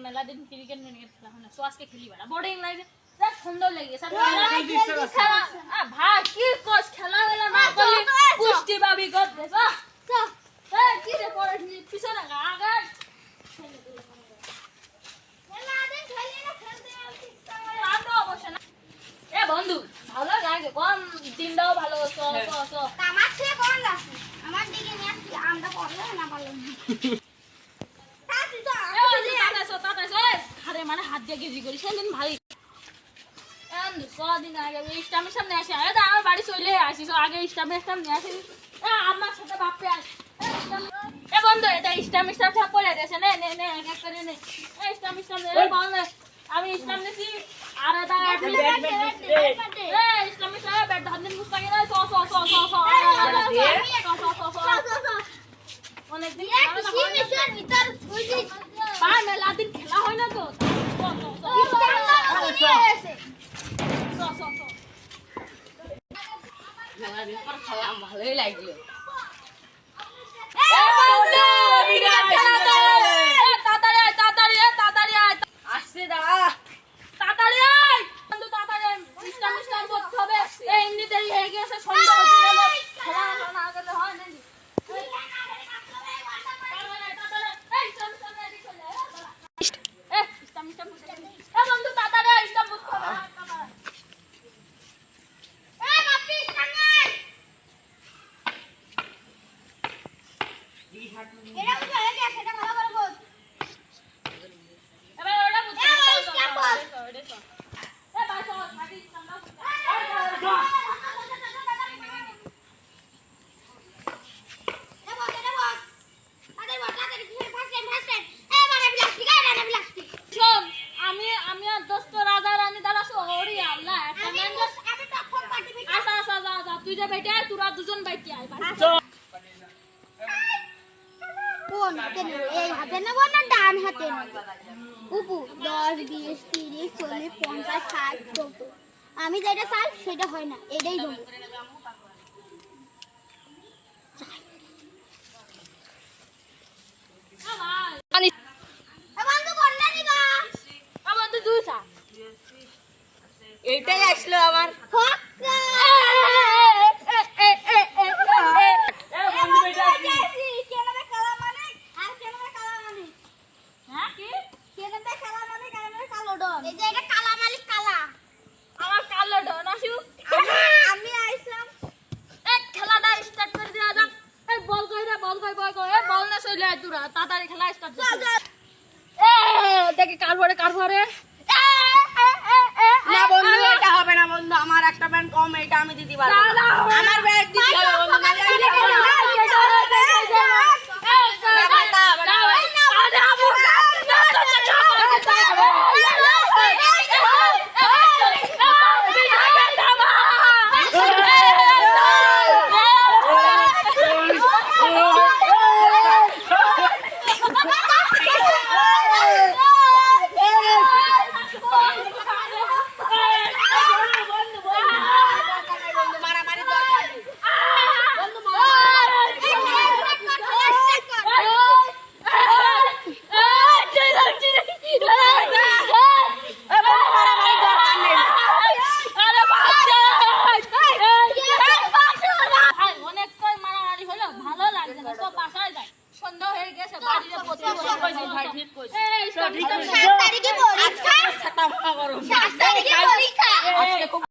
মেলা দিন ক্রিকেট নিয়ে খেলা হয় না, সো আজকে খেলি বেড়া বোর্ডিং লাগে, দেখ সুন্দর লাগে স্যার খেলা ভাই কি কোচ খেলা বেলা না করলে পুষ্টি পাবি গদ দেছ এই কি রে পড়ে পিছনে আগে মেলা দিন খেলি না খেলতে আনতে অবশ্য না। এ বন্ধু ভালো লাগে কোন দিনটাও ভালো সো সো সো আমার থেকে কোন আছে আমার দিকে নিয়ে আসি আমরা পড়লে না পারলাম আরে মানে হাত দিয়ে গেজি করি সেদিন ভাই কদিন আগে স্টামের সামনে আসে আরে আমার বাড়ি চলে আসিস আগে স্টামের সামনে আসি আমার সাথে ভাবতে আস এ বন্ধু এটা স্টাম সব পড়ে গেছে নে নে নে এক করে নে স্টাম বল আমি স্টাম নেছি আর এটা স্টাম ব্যাট ধর দিন মুস্তাকি না স স স স অনেক দিন ভিতর ভাই মেলা দিন খেলা হয় না তো ভালোই লাগলো আসছে দাঁড়া তাড়াতাড়ি আয় বন্ধু তাড়াতাড়ি ইসলাম ইসলাম করতে হবে এই এমনিতেই হয়ে গেছে সন্ধ্যা হয়ে গেল খেলা না গেলে হয় না তুই যে বেটা তোরা দুজন বাইতে আয় কোন হাতে নেব এই হাতে নেব না ডান হাতে নেব উপু 10 20 30 40 50 60 70 আমি যেটা চাই সেটা হয় না এটাই দেব বন্ধু কোনটা নিবা বন্ধু দুইটা এইটাই আসলো আমার তাড়াতাড়ি খেলা স্টার্ট দেখি কারবারে না বন্ধু এটা হবে না বন্ধু আমার একটা ব্যান্ড কম এটা আমি দিতে পারবো না আমার ব্যান্ড দিতে হবে সন্ধ্যা হয়ে গেছে বাড়িতে এই 7 তারিখে পরীক্ষা 7 তারিখে পরীক্ষা